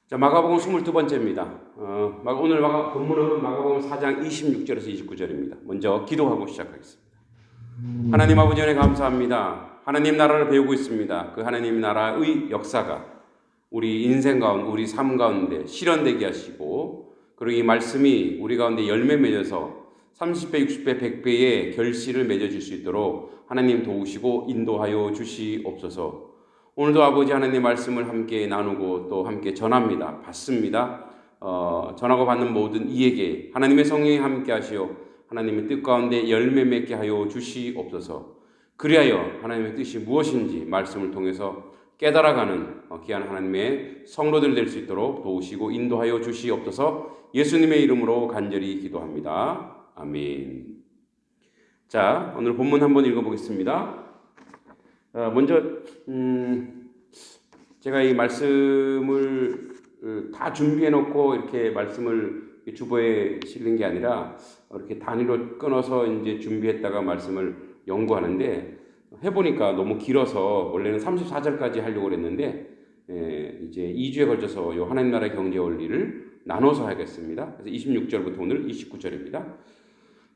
자, 마가복음 22번째입니다. 오늘 본문은 마가복음 4장 26절에서 29절입니다. 먼저 기도하고 시작하겠습니다. 하나님 아버지 은혜 감사합니다. 하나님 나라를 배우고 있습니다. 그 하나님 나라의 역사가 우리 인생 가운데, 우리 삶 가운데 실현되게 하시고, 그리고 이 말씀이 우리 가운데 열매 맺어서 30배, 60배, 100배의 결실을 맺어줄 수 있도록 하나님 도우시고 인도하여 주시옵소서. 오늘도 아버지 하나님 말씀을 함께 나누고 또 함께 전합니다. 받습니다. 전하고 받는 모든 이에게 하나님의 성령이 함께 하시어 하나님의 뜻 가운데 열매 맺게 하여 주시옵소서. 그리하여 하나님의 뜻이 무엇인지 말씀을 통해서 깨달아가는 귀한 하나님의 성도들 될 수 있도록 도우시고 인도하여 주시옵소서. 예수님의 이름으로 간절히 기도합니다. 아멘. 자, 오늘 본문 한번 읽어보겠습니다. 먼저 제가 이 말씀을 다 준비해놓고 이렇게 말씀을 주보에 실린 게 아니라 이렇게 단위로 끊어서 이제 준비했다가 말씀을 연구하는데 해보니까 너무 길어서 원래는 34절까지 하려고 그랬는데 이제 2주에 걸쳐서 요 하나님 나라의 경제 원리를 나눠서 하겠습니다. 그래서 26절부터 오늘 29절입니다.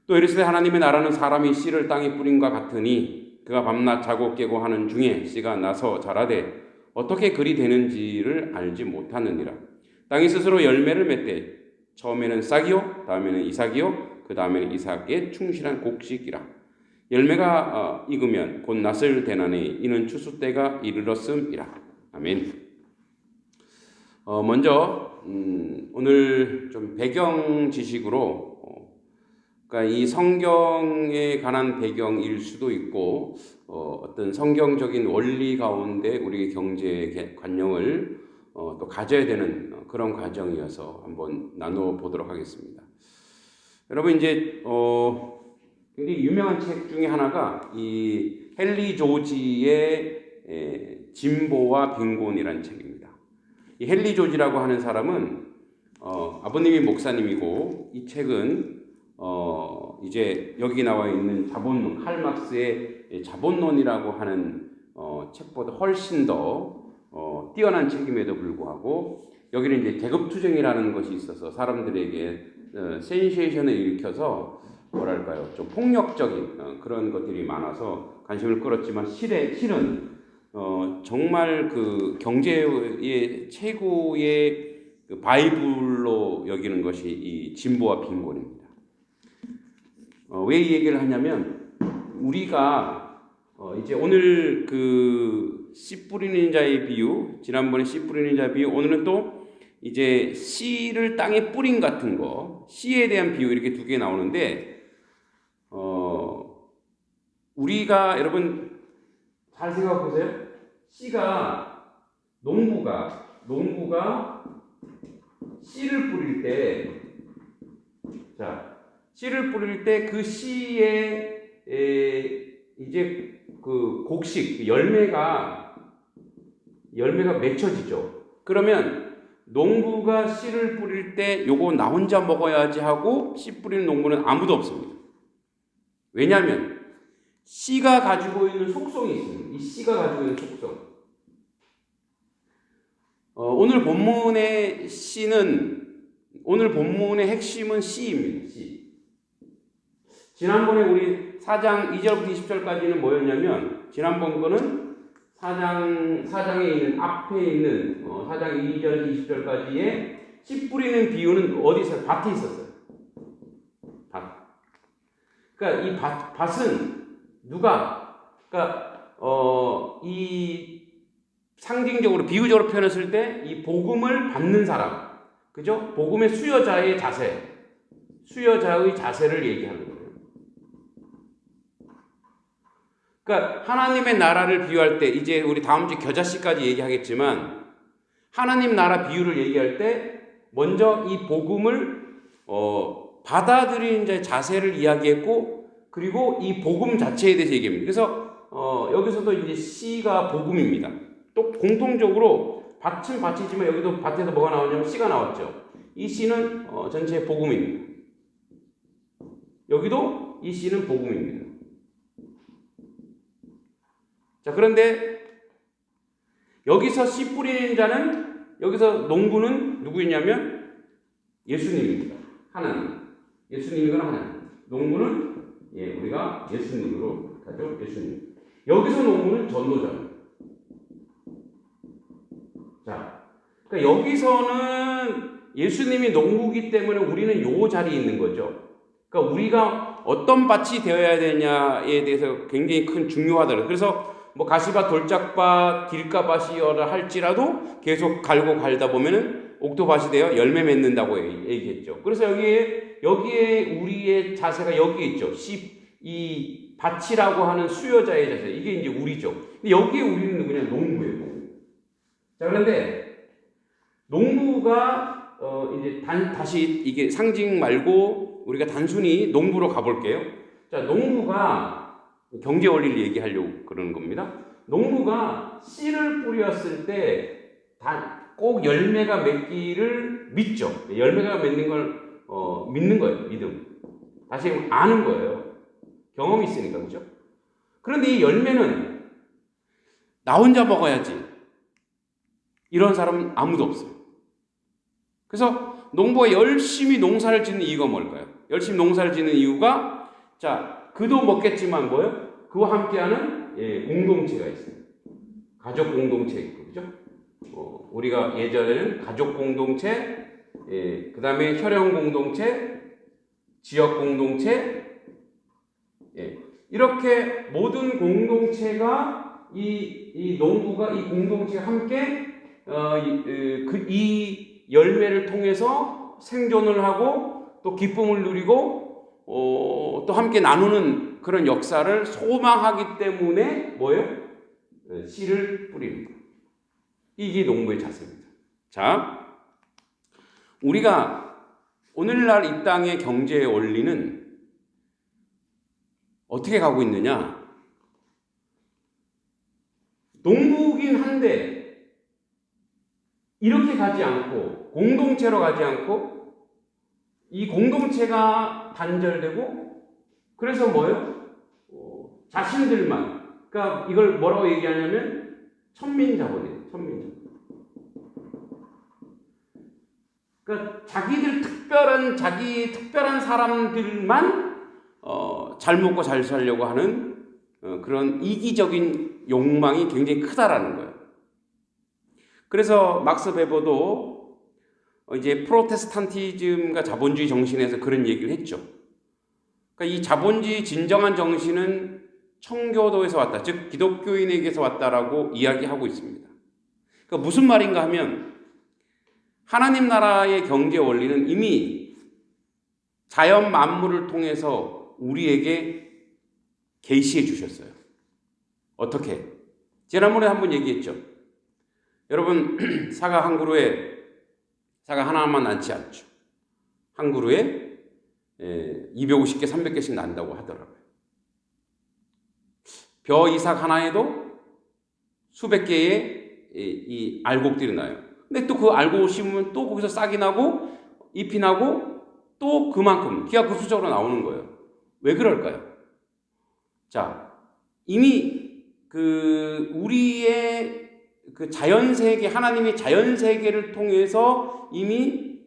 또 이르시되 하나님의 나라는 사람이 씨를 땅에 뿌림과 같으니 그가 밤낮 자고 깨고 하는 중에 씨가 나서 자라되 어떻게 그리 되는지를 알지 못하느니라. 땅이 스스로 열매를 맺되 처음에는 싹이요 다음에는 이삭이요 그 다음에는 이삭의 충실한 곡식이라. 열매가 익으면 곧 낫을 대나니 이는 추수 때가 이르렀음이라. 아멘. 먼저 오늘 좀 배경 지식으로 그러니까 이 성경에 관한 배경일 수도 있고 어떤 성경적인 원리 가운데 우리의 경제 관념을 또 가져야 되는 그런 과정이어서 한번 나눠 보도록 하겠습니다. 여러분 이제 굉장히 유명한 책 중에 하나가 이 헨리 조지의 진보와 빈곤이라는 책입니다. 이 헨리 조지라고 하는 사람은 아버님이 목사님이고 이 책은 이제 여기 나와 있는 자본론, 칼 막스의 자본론이라고 하는 책보다 훨씬 더 뛰어난 책임에도 불구하고 여기는 이제 계급투쟁이라는 것이 있어서 사람들에게 센세이션을 일으켜서 뭐랄까요, 좀 폭력적인 그런 것들이 많아서 관심을 끌었지만 실은 정말 그 경제의 최고의 그 바이블로 여기는 것이 이 진보와 빈곤입니다. 왜 이 얘기를 하냐면 우리가 이제 오늘 그 씨 뿌리는 자의 비유, 지난번에 씨 뿌리는 자의 비유, 오늘은 또 이제 씨를 땅에 뿌린 같은 거, 씨에 대한 비유 이렇게 두 개 나오는데 우리가 여러분 잘 생각해 보세요. 씨가 농부가 씨를 뿌릴 때 씨를 뿌릴 때 그 씨에 이제 그 곡식, 열매가 맺혀지죠. 그러면 농부가 씨를 뿌릴 때 요거 나 혼자 먹어야지 하고 씨 뿌리는 농부는 아무도 없습니다. 왜냐하면 씨가 가지고 있는 속성이 있습니다. 이 씨가 가지고 있는 속성. 오늘 본문의 핵심은 씨입니다. 씨. 지난번에 우리 4장 2절부터 20절까지는 뭐였냐면 지난번 거는 4장에 있는 앞에 있는 4장 2절에서 20절까지의 씨 뿌리는 비유는 어디서 밭에 있었어요. 밭. 그러니까 이 밭은 그러니까 이 상징적으로 비유적으로 표현했을 때 이 복음을 받는 사람, 그죠? 복음의 수여자의 자세를 얘기하는 거예요. 그러니까 하나님의 나라를 비유할 때 이제 우리 다음 주 겨자씨까지 얘기하겠지만 하나님 나라 비유를 얘기할 때 먼저 이 복음을 받아들이는 자의 자세를 이야기했고 그리고 이 복음 자체에 대해서 얘기합니다. 그래서 여기서도 이제 씨가 복음입니다. 또 공통적으로 밭은 밭이지만 여기도 밭에서 뭐가 나오냐면 씨가 나왔죠. 이 씨는 전체 복음입니다. 여기도 이 씨는 복음입니다. 자, 그런데 여기서 씨 뿌리는 자는 여기서 농부는 누구이냐면 예수님입니다. 하나님. 예수님이거나 하나님. 농부는 우리가 예수님으로 가죠. 예수님. 여기서 농부는 전도자입니다. 자, 그러니까 여기서는 예수님이 농부기 때문에 우리는 요 자리에 있는 거죠. 그러니까 우리가 어떤 밭이 되어야 되냐에 대해서 굉장히 큰 중요하더라고요. 그래서 뭐 가시밭, 돌짝밭, 길가밭이어라 할지라도 계속 갈고 갈다 보면은 옥토밭이 되어 열매 맺는다고 얘기했죠. 그래서 여기에 우리의 자세가 여기에 있죠. 이 밭이라고 하는 수요자의 자세. 이게 이제 우리죠. 근데 여기에 우리는 누구냐? 농부예요. 자, 그런데 농부가 이제 다시 이게 상징 말고 우리가 단순히 농부로 가볼게요. 자, 농부가 경제 원리를 얘기하려고 그러는 겁니다. 농부가 씨를 뿌렸을 때 꼭 열매가 맺기를 믿죠. 열매가 맺는 걸 믿는 거예요. 믿음. 다시 아는 거예요. 경험이 있으니까, 그죠? 그런데 이 열매는 나 혼자 먹어야지. 이런 사람은 아무도 없어요. 그래서 농부가 열심히 농사를 짓는 이유가 뭘까요? 열심히 농사를 짓는 이유가, 자, 그도 먹겠지만 뭐예요? 그와 함께하는 공동체가 있어요. 가족 공동체 있고, 그죠? 우리가 예전에는 가족 공동체, 그 다음에 혈연 공동체, 지역 공동체, 이렇게 모든 공동체가 이 농부가 이 공동체가 함께 이 열매를 통해서 생존을 하고 또 기쁨을 누리고 또 함께 나누는 그런 역사를 소망하기 때문에 뭐예요? 씨를 뿌립니다. 이게 농부의 자세입니다. 자, 우리가 오늘날 이 땅의 경제의 원리는 어떻게 가고 있느냐? 농부긴 한데 이렇게 가지 않고 공동체로 가지 않고 이 공동체가 단절되고 그래서 뭐예요? 자신들만, 그러니까 이걸 뭐라고 얘기하냐면 천민자본이에요. 천민자본. 그러니까 자기 특별한 사람들만 잘 먹고 잘 살려고 하는 그런 이기적인 욕망이 굉장히 크다라는 거예요. 그래서 막스 베버도 이제 프로테스탄티즘과 자본주의 정신에서 그런 얘기를 했죠. 그러니까 이 자본주의 진정한 정신은 청교도에서 왔다, 즉 기독교인에게서 왔다라고 이야기하고 있습니다. 그러니까 무슨 말인가 하면 하나님 나라의 경제 원리는 이미 자연 만물을 통해서 우리에게 계시해 주셨어요. 어떻게? 지난번에 한번 얘기했죠. 여러분, 사과 한 그루에 사과 하나만 낳지 않죠. 한 그루에 250개, 300개씩 난다고 하더라고요. 벼 이삭 하나에도 수백 개의 이 알곡들이 나요. 근데 또 그 알곡을 심으면 또 거기서 싹이 나고 잎이 나고 또 그만큼 기하급수적으로 나오는 거예요. 왜 그럴까요? 자, 이미 우리의 자연 세계, 하나님의 자연 세계를 통해서 이미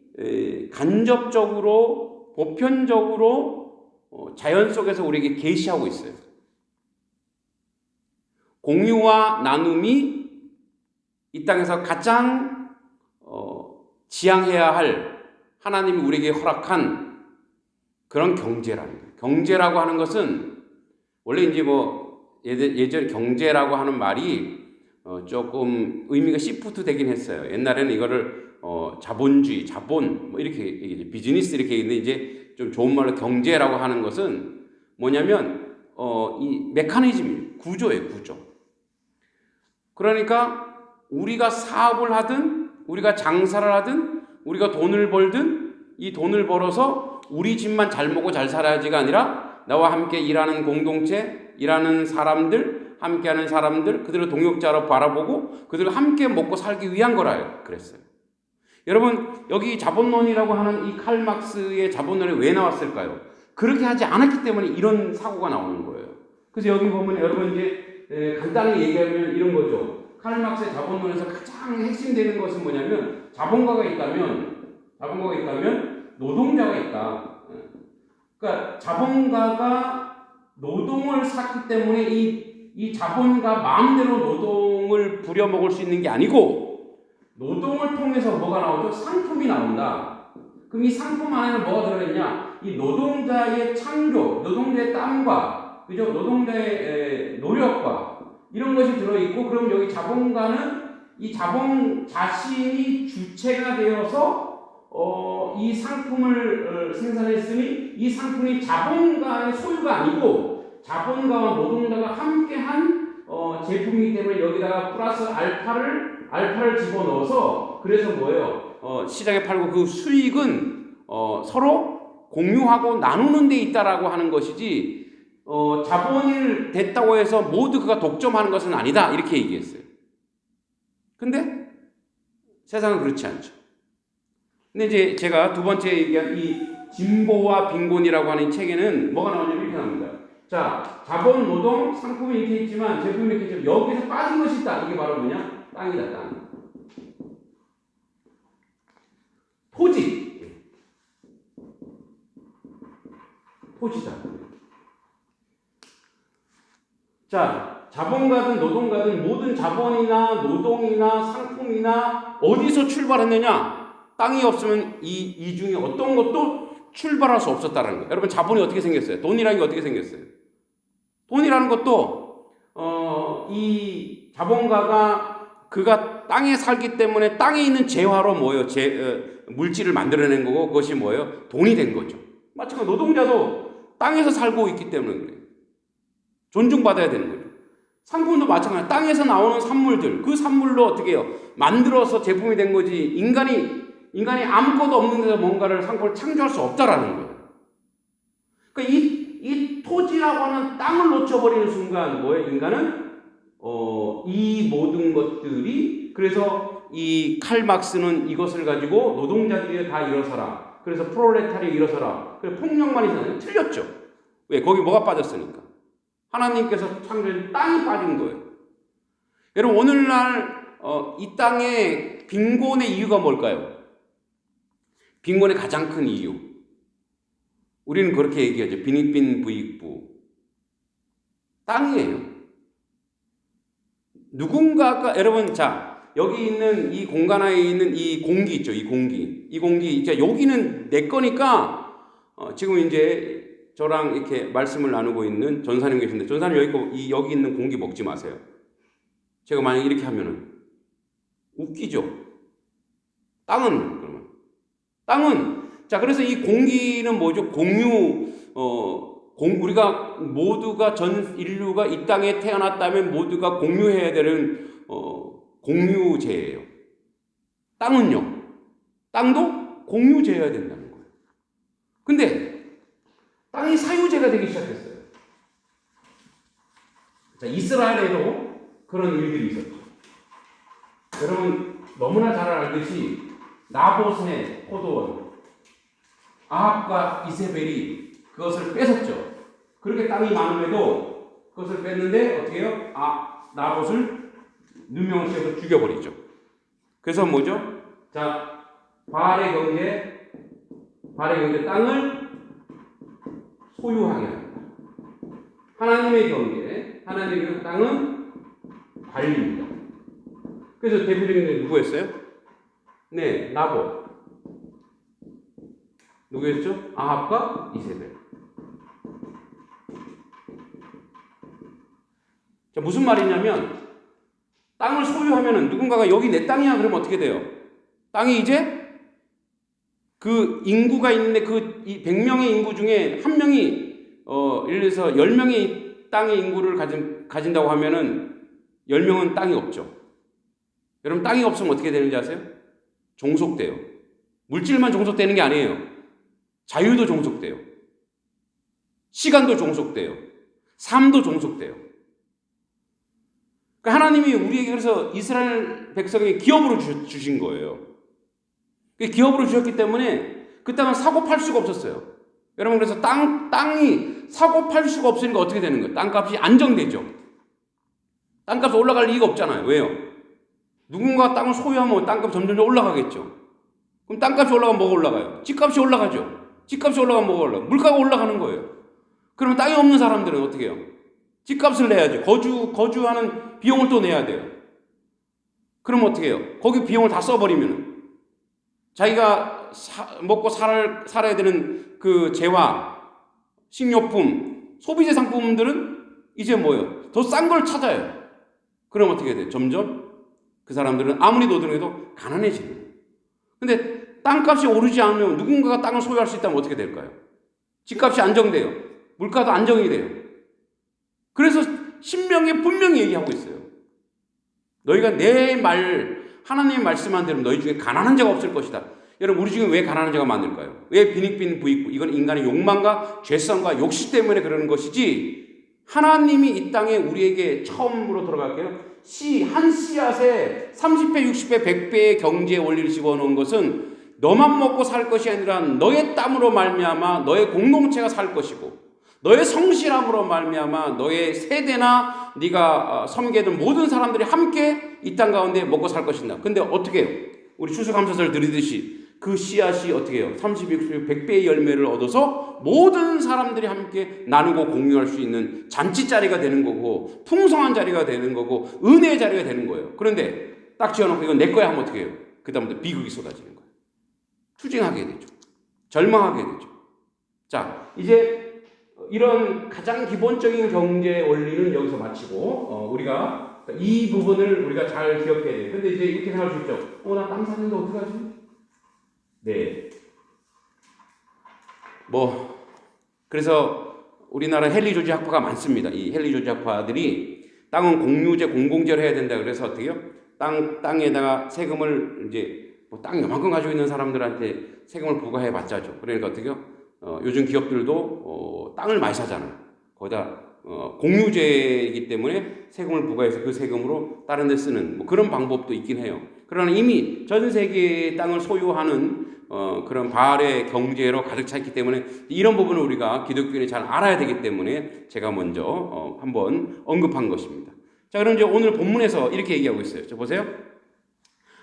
간접적으로 보편적으로 자연 속에서 우리에게 계시하고 있어요. 공유와 나눔이 이 땅에서 가장 지향해야 할 하나님이 우리에게 허락한 그런 경제랍니다. 경제라고 하는 것은 원래 이제 예전에 경제라고 하는 말이 조금 의미가 시프트 되긴 했어요. 옛날에는 이거를 자본주의, 자본 뭐 이렇게 얘기죠. 비즈니스 이렇게 있는데 이제 좀 좋은 말로 경제라고 하는 것은 뭐냐면 이 메커니즘이에요. 구조예요, 구조. 그러니까 우리가 사업을 하든 우리가 장사를 하든 우리가 돈을 벌든 이 돈을 벌어서 우리 집만 잘 먹고 잘 살아야지가 아니라 나와 함께 일하는 공동체, 일하는 사람들, 함께하는 사람들, 그들을 동역자로 바라보고 그들을 함께 먹고 살기 위한 거라요. 그랬어요. 여러분, 여기 자본론이라고 하는 이 칼 막스의 자본론이 왜 나왔을까요? 그렇게 하지 않았기 때문에 이런 사고가 나오는 거예요. 그래서 여기 보면 여러분 이제 간단히 얘기하면 이런 거죠. 칼 막스의 자본론에서 가장 핵심되는 것은 뭐냐면 자본가가 있다면 노동자가 있다. 그러니까 자본가가 노동을 샀기 때문에 이 자본가 마음대로 노동을 부려먹을 수 있는 게 아니고 노동을 통해서 뭐가 나오죠? 상품이 나온다. 그럼 이 상품 안에는 뭐가 들어있냐? 이 노동자의 창조, 노동자의 땀과 그죠? 노동자의 노력과 이런 것이 들어있고, 그럼 여기 자본가는 이 자본 자신이 주체가 되어서 이 상품을 생산했으니 이 상품이 자본가의 소유가 아니고 자본가와 노동자가 함께한 제품이기 때문에 여기다가 플러스 알파를 집어넣어서 그래서 뭐예요? 시장에 팔고 그 수익은 서로 공유하고 나누는 데 있다라고 하는 것이지 자본이 됐다고 해서 모두 그가 독점하는 것은 아니다 이렇게 얘기했어요. 근데 세상은 그렇지 않죠. 근데 이제 제가 두 번째 얘기한 이 진보와 빈곤이라고 하는 이 책에는 뭐가 나오냐면 이렇게 나옵니다. 자, 자본, 노동, 상품이 이렇게 있지만 제품이 이렇게 있지만 여기서 빠진 것이 있다. 이게 바로 뭐냐? 땅이다, 땅. 토지다. 자, 자본가든 노동가든 모든 자본이나 노동이나 상품이나 어디서 출발했느냐? 땅이 없으면 이 중에 어떤 것도 출발할 수 없었다는 거예요. 여러분, 자본이 어떻게 생겼어요? 돈이라는 게 어떻게 생겼어요? 돈이라는 것도 이 자본가가 그가 땅에 살기 때문에 땅에 있는 재화로 뭐예요? 물질을 만들어낸 거고 그것이 뭐예요? 돈이 된 거죠. 마찬가지로 노동자도 땅에서 살고 있기 때문에 그래요. 존중받아야 되는 거죠. 상품도 마찬가지로 땅에서 나오는 산물들, 그 산물로 어떻게 해요? 만들어서 제품이 된 거지. 인간이 아무것도 없는 데서 뭔가를 상품을 창조할 수 없다라는 거예요. 그러니까 이 토지라고 하는 땅을 놓쳐버리는 순간 뭐예요? 인간은 이 모든 것들이, 그래서 이 칼 막스는 이것을 가지고 노동자들이 다 일어서라. 그래서 프롤레타리아 일어서라. 그래서 폭력만 있었는데 틀렸죠. 왜? 거기 뭐가 빠졌으니까. 하나님께서 창조한 땅이 빠진 거예요. 여러분, 오늘날 이 땅의 빈곤의 이유가 뭘까요? 빈곤의 가장 큰 이유. 우리는 그렇게 얘기하죠. 빈익빈 부익부. 땅이에요. 누군가가, 여러분, 자, 여기 있는 이 공간 안에 있는 이 공기 있죠. 이 공기. 자, 여기는 내 거니까, 지금 이제 저랑 이렇게 말씀을 나누고 있는 전사님 계신데, 전사님 여기 있는 공기 먹지 마세요. 제가 만약 이렇게 하면은 웃기죠. 땅은 자, 그래서 이 공기는 뭐죠? 우리가 모두가 전 인류가 이 땅에 태어났다면 모두가 공유해야 되는 공유제예요. 땅은요. 땅도 공유제여야 된다는 거예요. 근데 땅이 사유제가 되기 시작했어요. 자, 이스라엘에도 그런 일들이 있었죠. 여러분 너무나 잘 알듯이 나봇의 포도원, 아합과 이세벨이 그것을 뺏었죠. 그렇게 땅이 많음에도 그것을 뺐는데 어떻게 해요? 나봇을 누명을 씌워서 죽여버리죠. 그래서 뭐죠? 자, 바알의 경제 땅을 소유하게 합니다. 하나님의 경제, 하나님의 땅은 관리입니다. 그래서 대표적인 게 누구였어요? 네, 나봇. 누구였죠? 아합과 이세벨. 자, 무슨 말이냐면 땅을 소유하면은 누군가가 여기 내 땅이야 그러면 어떻게 돼요? 땅이 이제 그 인구가 있는데 그 100명의 인구 중에 한 명이 예를 들어서 10명의 땅의 인구를 가진다고 하면은 10명은 땅이 없죠. 여러분, 땅이 없으면 어떻게 되는지 아세요? 종속돼요. 물질만 종속되는 게 아니에요. 자유도 종속돼요. 시간도 종속돼요. 삶도 종속돼요. 그러니까 하나님이 우리에게 그래서 이스라엘 백성에게 기업으로 주신 거예요. 기업으로 주셨기 때문에 그 땅은 사고 팔 수가 없었어요. 여러분, 그래서 땅이 사고 팔 수가 없으니까 어떻게 되는 거예요? 땅값이 안정되죠. 땅값이 올라갈 리가 없잖아요. 왜요? 누군가 땅을 소유하면 땅값 점점 올라가겠죠. 그럼 땅값이 올라가면 뭐가 올라가요? 집값이 올라가죠. 집값이 올라가면 뭐가 올라가요? 물가가 올라가는 거예요. 그러면 땅이 없는 사람들은 어떻게 해요? 집값을 내야죠. 거주하는 비용을 또 내야 돼요. 그럼 어떻게 해요? 거기 비용을 다 써버리면 자기가 먹고 살아야 되는 그 재화, 식료품, 소비재 상품들은 이제 뭐예요? 더 싼 걸 찾아요. 그럼 어떻게 돼요? 점점 그 사람들은 아무리 노동해도 가난해지는 거예요. 근데 땅값이 오르지 않으면 누군가가 땅을 소유할 수 있다면 어떻게 될까요? 집값이 안정돼요. 물가도 안정이 돼요. 그래서 신명기에 분명히 얘기하고 있어요. 너희가 하나님의 말씀만 들으면 너희 중에 가난한 자가 없을 것이다. 여러분, 우리 중에 왜 가난한 자가 많을까요? 왜 빈익빈 부익부? 이건 인간의 욕망과 죄성과 욕심 때문에 그러는 것이지, 하나님이 이 땅에 우리에게 처음으로 들어갈게요. 한 씨앗에 30배, 60배, 100배의 경제의 원리를 집어넣은 것은 너만 먹고 살 것이 아니라 너의 땀으로 말미암아 너의 공동체가 살 것이고, 너의 성실함으로 말미암아 너의 세대나 네가 섬기던 모든 사람들이 함께 이 땅 가운데 먹고 살 것이다. 근데 어떻게 해요? 우리 추수감사절 드리듯이 그 씨앗이 어떻게 해요? 30, 60, 100배의 열매를 얻어서 모든 사람들이 함께 나누고 공유할 수 있는 잔치자리가 되는 거고, 풍성한 자리가 되는 거고, 은혜의 자리가 되는 거예요. 그런데 딱 지어놓고 이건 내 거야 하면 어떻게 해요? 그 다음부터 비극이 쏟아지는 거예요. 투쟁하게 되죠. 절망하게 되죠. 자, 이제 이런 가장 기본적인 경제 원리는 여기서 마치고, 우리가 이 부분을 우리가 잘 기억해야 돼요. 근데 이제 이렇게 생각할 수 있죠. 나 땅 사는데 어떡하지? 네. 그래서 우리나라 헨리 조지 학파가 많습니다. 이 헨리 조지 학파들이 땅은 공유제, 공공재로 해야 된다. 그래서 어떻게 해요? 땅에다가 세금을 이제 땅 요만큼 가지고 있는 사람들한테 세금을 부과해 봤자죠. 그러니까 어떻게 해요? 요즘 기업들도 땅을 많이 사잖아요. 거기다 공유제이기 때문에 세금을 부과해서 그 세금으로 다른 데 쓰는 그런 방법도 있긴 해요. 그러나 이미 전 세계의 땅을 소유하는 그런 바알의 경제로 가득 찼기 때문에 이런 부분을 우리가 기독교인이 잘 알아야 되기 때문에 제가 먼저 한번 언급한 것입니다. 자, 그럼 이제 오늘 본문에서 이렇게 얘기하고 있어요. 자, 보세요.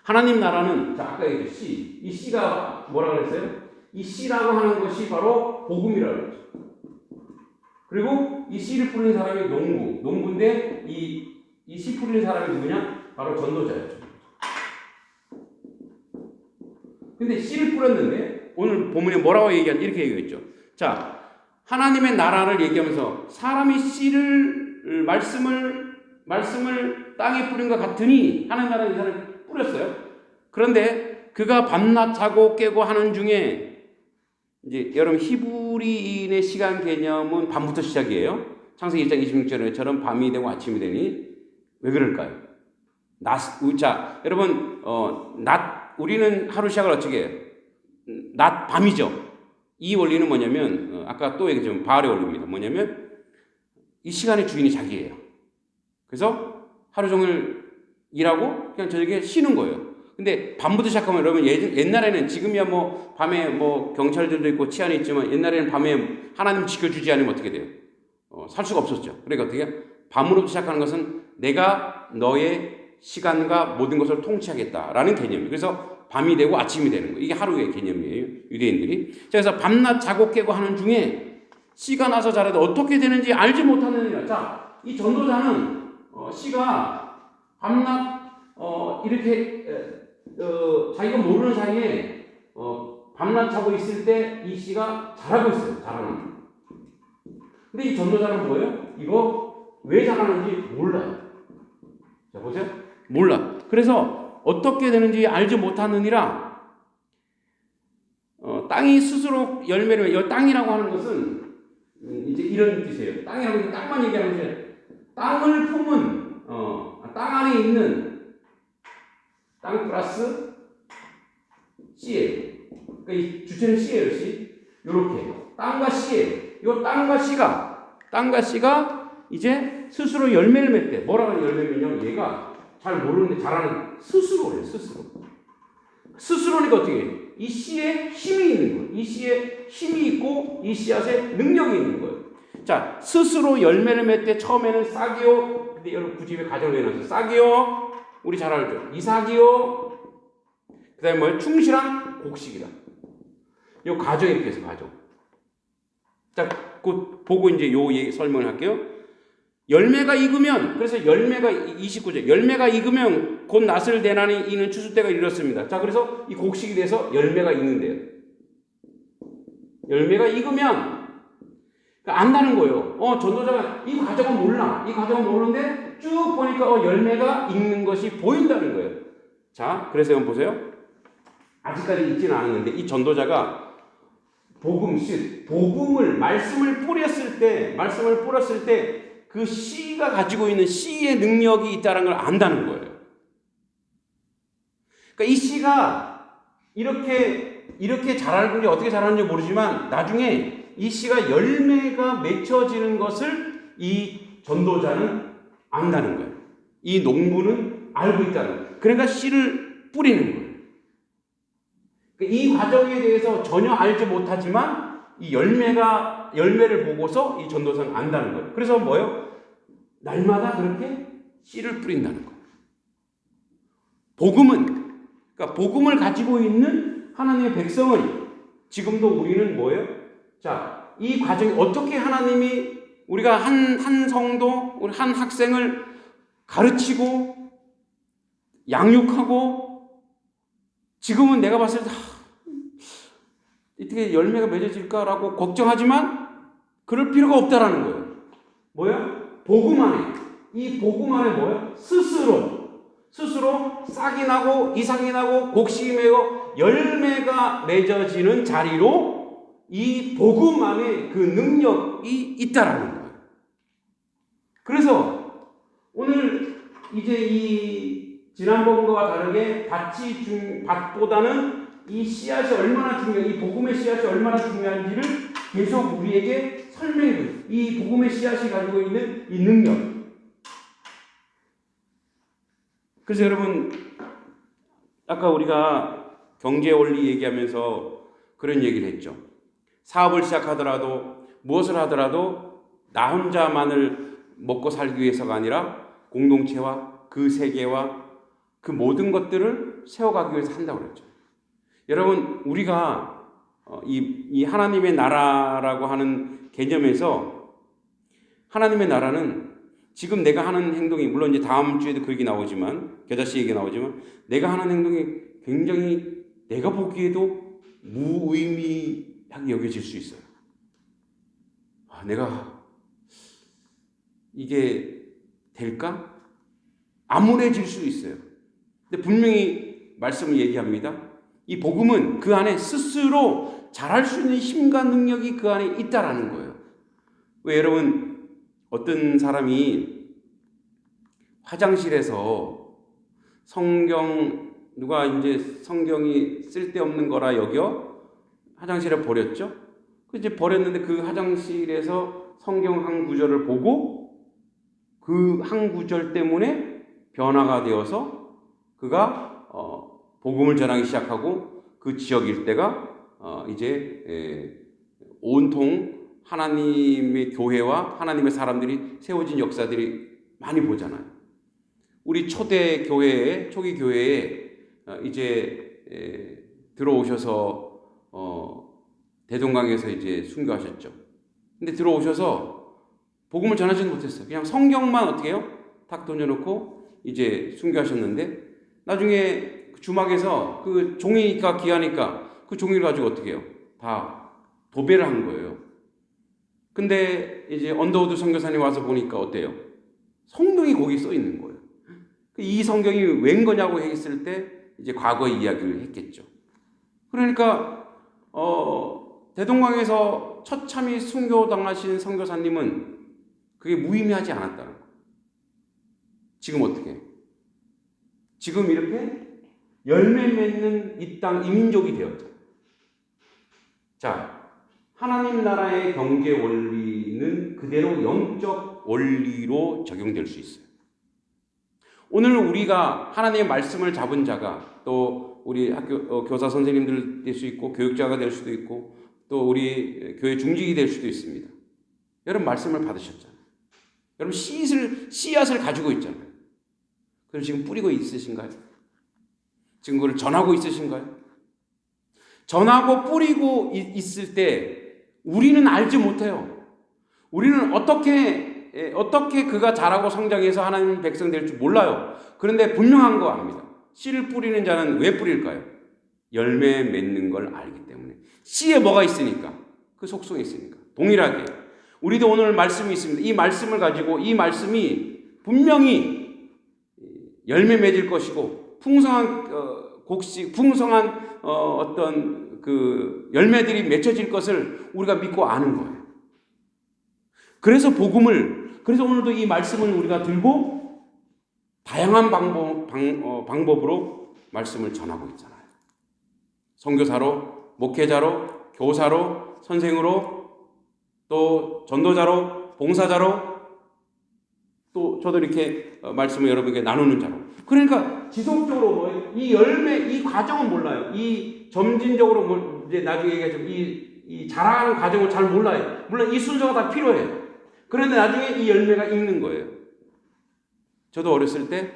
하나님 나라는, 자, 아까 얘기했죠. 이 씨가 뭐라고 그랬어요? 이 씨라고 하는 것이 바로 복음이라고 그랬죠. 그리고 이 씨를 뿌리는 사람이 농부인데 이 씨 뿌리는 사람이 누구냐? 바로 전도자였죠. 근데 씨를 뿌렸는데 오늘 본문에 뭐라고 이렇게 얘기했죠. 자, 하나님의 나라를 얘기하면서 사람이 씨를 말씀을 땅에 뿌린 것 같으니 하나님 나라는 이 사람이 뿌렸어요. 그런데 그가 밤낮 자고 깨고 하는 중에 이제 여러분 히브리인의 시간 개념은 밤부터 시작이에요. 창세기 1장 26절처럼 밤이 되고 아침이 되니 왜 그럴까요? 자, 여러분 우리는 하루 시작을 어떻게 해요? 밤이죠. 이 원리는 뭐냐면 아까 또 얘기했지만 바알의 원리입니다. 뭐냐면 이 시간의 주인이 자기예요. 그래서 하루 종일 일하고 그냥 저녁에 쉬는 거예요. 근데 밤부터 시작하면 여러분 옛날에는 지금이야 밤에 경찰들도 있고 치안이 있지만 옛날에는 밤에 하나님 지켜주지 않으면 어떻게 돼요? 살 수가 없었죠. 그러니까 어떻게 해요? 밤으로부터 시작하는 것은 내가 너의 시간과 모든 것을 통치하겠다라는 개념이에요. 그래서 밤이 되고 아침이 되는 거예요. 이게 하루의 개념이에요. 유대인들이. 그래서 밤낮 자고 깨고 하는 중에 씨가 나서 자라도 어떻게 되는지 알지 못하느니라. 자, 이 전도자는 씨가 밤낮 이렇게 자기가 모르는 사이에 밤낮 자고 있을 때 이 씨가 자라고 있어요. 자라는. 근데 이 전도자는 뭐예요? 이거 왜 자라는지 몰라요. 자, 보세요. 몰라. 그래서 어떻게 되는지 알지 못하느니라. 땅이 스스로 열매를, 땅이라고 하는 것은 이제 이런 뜻이에요. 땅이라고 하는 땅만 얘기하는 것이 땅을 품은 땅 안에 있는 땅 플러스 씨예요. 그러니까 이 주체는 씨예요, 씨. 요렇게 땅과 씨예요. 이 땅과 씨가 이제 스스로 열매를 맺대. 뭐라고 하는 열매면요, 얘가 잘 모르는데 자라는 스스로래요, 스스로. 스스로니까 어떻게 해요? 이 씨에 힘이 있는 거예요. 이 씨에 힘이 있고 이 씨앗에 능력이 있는 거예요. 자, 스스로 열매를 맺대. 처음에는 싹이요. 근데 여러분 굳이 왜 가정을 해놨어요? 싹이요. 우리 잘 알죠? 이삭이요. 그 다음에 뭐예요? 충실한 곡식이다. 이 가정에 비해서 가정. 자, 그 보고 이제 요 설명을 할게요. 열매가 익으면, 그래서 열매가 29절, 열매가 익으면 곧 낫을 대나니 이는 추수 때가 이르렀습니다. 자, 그래서 이 곡식이 돼서 열매가 익는데요. 열매가 익으면 안다는 거예요. 전도자가 이 과정은 몰라. 이 과정은 모르는데 쭉 보니까 열매가 익는 것이 보인다는 거예요. 자, 그래서 한번 보세요. 아직까지 익지는 않았는데 이 전도자가 복음을 말씀을 뿌렸을 때 그 씨가 가지고 있는 씨의 능력이 있다는 걸 안다는 거예요. 그러니까 이 씨가 이렇게 자라는지 어떻게 자라는지 모르지만 나중에 이 씨가 열매가 맺혀지는 것을 이 전도자는 안다는 거예요. 이 농부는 알고 있다는 거예요. 그러니까 씨를 뿌리는 거예요. 이 과정에 대해서 전혀 알지 못하지만 이 열매를 보고서 이 전도사는 안다는 거예요. 그래서 뭐예요? 날마다 그렇게 씨를 뿌린다는 거예요. 그러니까 복음을 가지고 있는 하나님의 백성은 지금도 우리는 뭐예요? 자, 이 과정이 어떻게 하나님이 우리가 한 성도, 우리 한 학생을 가르치고 양육하고 지금은 내가 봤을 때 어떻게 열매가 맺어질까라고 걱정하지만 그럴 필요가 없다라는 거예요. 뭐야? 복음 안에. 이 복음 안에 뭐야? 스스로 싹이 나고 이삭이 나고 곡식이 메고 열매가 맺어지는 자리로 이 복음 안에 그 능력이 있다라는 거예요. 그래서 오늘 이제 이 지난번과 다르게 밭보다는 이 씨앗이 얼마나 이 복음의 씨앗이 얼마나 중요한지를 계속 우리에게 설명해요. 이 복음의 씨앗이 가지고 있는 이 능력. 그래서 여러분, 아까 우리가 경제 원리 얘기하면서 그런 얘기를 했죠. 사업을 시작하더라도 무엇을 하더라도 나 혼자만을 먹고 살기 위해서가 아니라 공동체와 그 세계와 그 모든 것들을 세워가기 위해서 한다고 그랬죠. 여러분, 우리가 이 하나님의 나라라고 하는 개념에서 하나님의 나라는 지금 내가 하는 행동이, 물론 이제 다음 주에도 그 얘기 나오지만, 겨자씨 얘기 나오지만, 내가 하는 행동이 굉장히 내가 보기에도 무의미하게 여겨질 수 있어요. 내가 이게 될까? 암울해질 수 있어요. 근데 분명히 말씀을 얘기합니다. 이 복음은 그 안에 스스로 잘할 수 있는 힘과 능력이 그 안에 있다라는 거예요. 왜 여러분, 어떤 사람이 화장실에서 누가 이제 성경이 쓸데없는 거라 여겨 화장실에 버렸죠? 이제 버렸는데 그 화장실에서 성경 한 구절을 보고 그 한 구절 때문에 변화가 되어서 그가 복음을 전하기 시작하고 그 지역 일대가 이제 온통 하나님의 교회와 하나님의 사람들이 세워진 역사들이 많이 보잖아요. 우리 초기 교회에 이제 들어오셔서 대동강에서 이제 순교하셨죠. 근데 들어오셔서 복음을 전하지는 못했어요. 그냥 성경만 어떻게 해요? 탁 던져놓고 이제 순교하셨는데 나중에 주막에서 그 종이니까 귀하니까 그 종이를 가지고 어떻게 해요? 다 도배를 한 거예요. 근데 이제 언더우드 선교사님 와서 보니까 어때요? 성경이 거기 써 있는 거예요. 이 성경이 웬 거냐고 했을 때 이제 과거의 이야기를 했겠죠. 그러니까 대동강에서 처참히 순교당하신 선교사님은 그게 무의미하지 않았다는 거예요. 지금 어떻게 해요? 지금 이렇게 열매 맺는 이 땅 이민족이 되었죠. 자, 하나님 나라의 경제 원리는 그대로 영적 원리로 적용될 수 있어요. 오늘 우리가 하나님의 말씀을 잡은 자가, 또 우리 학교 교사 선생님들 될 수 있고 교육자가 될 수도 있고 또 우리 교회 중직이 될 수도 있습니다. 여러분 말씀을 받으셨잖아요. 여러분 씨앗을 가지고 있잖아요. 그걸 지금 뿌리고 있으신가요? 지금 그걸 전하고 있으신가요? 전하고 뿌리고 있을 때 우리는 알지 못해요. 우리는 어떻게 그가 자라고 성장해서 하나님 백성 될 줄 몰라요. 그런데 분명한 거 압니다. 씨를 뿌리는 자는 왜 뿌릴까요? 열매 맺는 걸 알기 때문에. 씨에 뭐가 있으니까? 그 속성이 있으니까. 동일하게 우리도 오늘 말씀이 있습니다. 이 말씀을 가지고 이 말씀이 분명히 열매 맺을 것이고 풍성한 풍성한 어떤 그 열매들이 맺혀질 것을 우리가 믿고 아는 거예요. 그래서 그래서 오늘도 이 말씀을 우리가 들고 다양한 방법으로 말씀을 전하고 있잖아요. 선교사로, 목회자로, 교사로, 선생으로, 또 전도자로, 봉사자로, 또 저도 이렇게 말씀을 여러분에게 나누는 자로. 그러니까 지속적으로 이 열매, 이 과정은 몰라요. 이 점진적으로 이제 나중에 얘기하지만 이 자라가는 과정을 잘 몰라요. 물론 이 순서가 다 필요해요. 그런데 나중에 이 열매가 익는 거예요. 저도 어렸을 때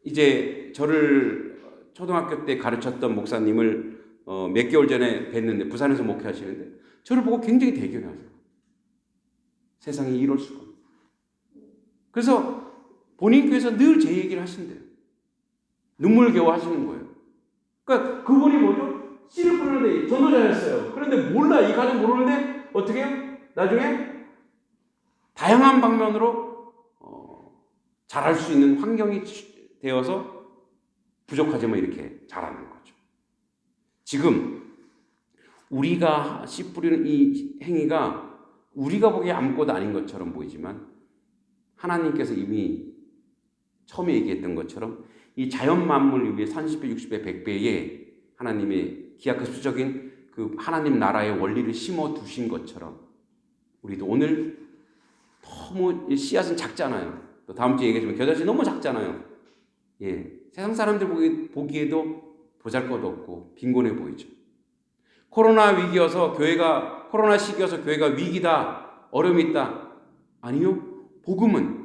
이제 저를 초등학교 때 가르쳤던 목사님을 몇 개월 전에 뵀는데 부산에서 목회하시는데 저를 보고 굉장히 대견해하세요. 세상에 이럴 수가. 그래서 본인 교회에서 늘 제 얘기를 하신대요. 눈물겨워 하시는 거예요. 그러니까 그분이 뭐죠? 씨를 뿌리는데 전도자였어요. 그런데 몰라. 이 과정 모르는데 어떻게 해요? 나중에 다양한 방면으로 자랄 수 있는 환경이 되어서 부족하지만 이렇게 자라는 거죠. 지금 우리가 씨 뿌리는 이 행위가 우리가 보기에 아무것도 아닌 것처럼 보이지만 하나님께서 이미 처음에 얘기했던 것처럼 이 자연 만물을 위해 30배, 60배, 100배의 하나님의 기하급수적인 그 하나님 나라의 원리를 심어 두신 것처럼 우리도 오늘 너무 씨앗은 작잖아요. 또 다음 주에 얘기하지만 겨자씨 너무 작잖아요. 예, 세상 사람들 보기에도 보잘것없고 빈곤해 보이죠. 코로나 시기여서 교회가 위기다, 어려움이 있다. 아니요. 복음은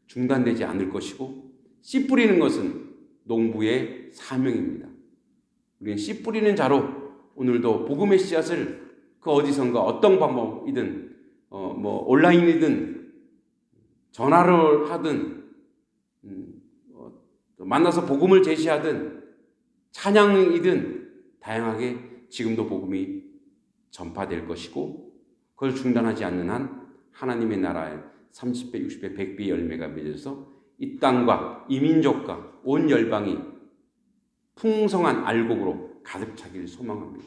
중단되지 않을 것이고 씨 뿌리는 것은 농부의 사명입니다. 우리는 씨 뿌리는 자로 오늘도 복음의 씨앗을 그 어디선가 어떤 방법이든 온라인이든 전화를 하든 만나서 복음을 제시하든 찬양이든 다양하게 지금도 복음이 전파될 것이고 그걸 중단하지 않는 한 하나님의 나라에 30배, 60배, 100배의 열매가 맺어서 이 땅과 이 민족과 온 열방이 풍성한 알곡으로 가득 차기를 소망합니다.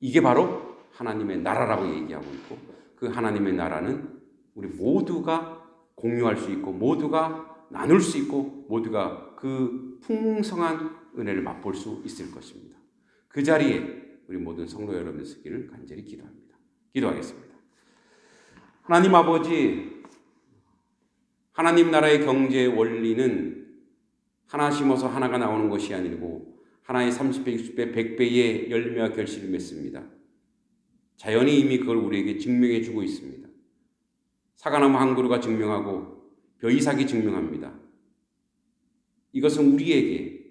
이게 바로 하나님의 나라라고 얘기하고 있고 그 하나님의 나라는 우리 모두가 공유할 수 있고 모두가 나눌 수 있고 모두가 그 풍성한 은혜를 맛볼 수 있을 것입니다. 그 자리에 우리 모든 성도 여러분의 서기를 간절히 기도합니다. 기도하겠습니다. 하나님 아버지, 하나님 나라의 경제 원리는 하나 심어서 하나가 나오는 것이 아니고 하나의 30배, 60배, 100배의 열매와 결실을 맺습니다. 자연이 이미 그걸 우리에게 증명해 주고 있습니다. 사과나무 한 그루가 증명하고 벼이삭이 증명합니다. 이것은 우리에게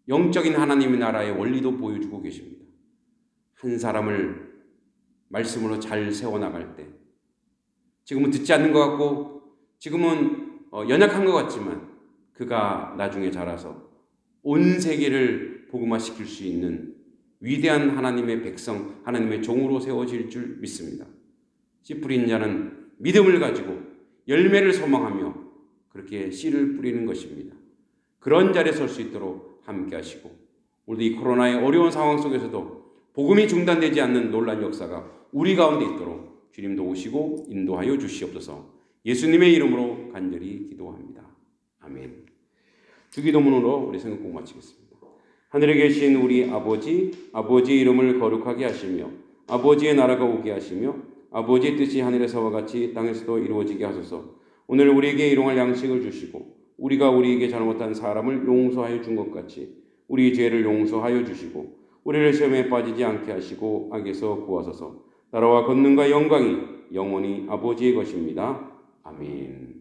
영적인 하나님의 나라의 원리도 보여주고 계십니다. 한 사람을 말씀으로 잘 세워나갈 때 지금은 듣지 않는 것 같고 지금은 연약한 것 같지만 그가 나중에 자라서 온 세계를 복음화시킬 수 있는 위대한 하나님의 백성, 하나님의 종으로 세워질 줄 믿습니다. 씨 뿌린 자는 믿음을 가지고 열매를 소망하며 그렇게 씨를 뿌리는 것입니다. 그런 자리에 설 수 있도록 함께 하시고 오늘도 이 코로나의 어려운 상황 속에서도 복음이 중단되지 않는 놀라운 역사가 우리 가운데 있도록 주님 도우시고 인도하여 주시옵소서. 예수님의 이름으로 간절히 기도합니다. 아멘. 주기도문으로 우리 생각 꼭 마치겠습니다. 하늘에 계신 우리 아버지, 아버지의 이름을 거룩하게 하시며 아버지의 나라가 오게 하시며 아버지의 뜻이 하늘에서와 같이 땅에서도 이루어지게 하소서. 오늘 우리에게 일용할 양식을 주시고 우리가 우리에게 잘못한 사람을 용서하여 준 것 같이 우리 죄를 용서하여 주시고 우리를 시험에 빠지지 않게 하시고 악에서 구하소서. 나라와 권능과 영광이 영원히 아버지의 것입니다. 아멘.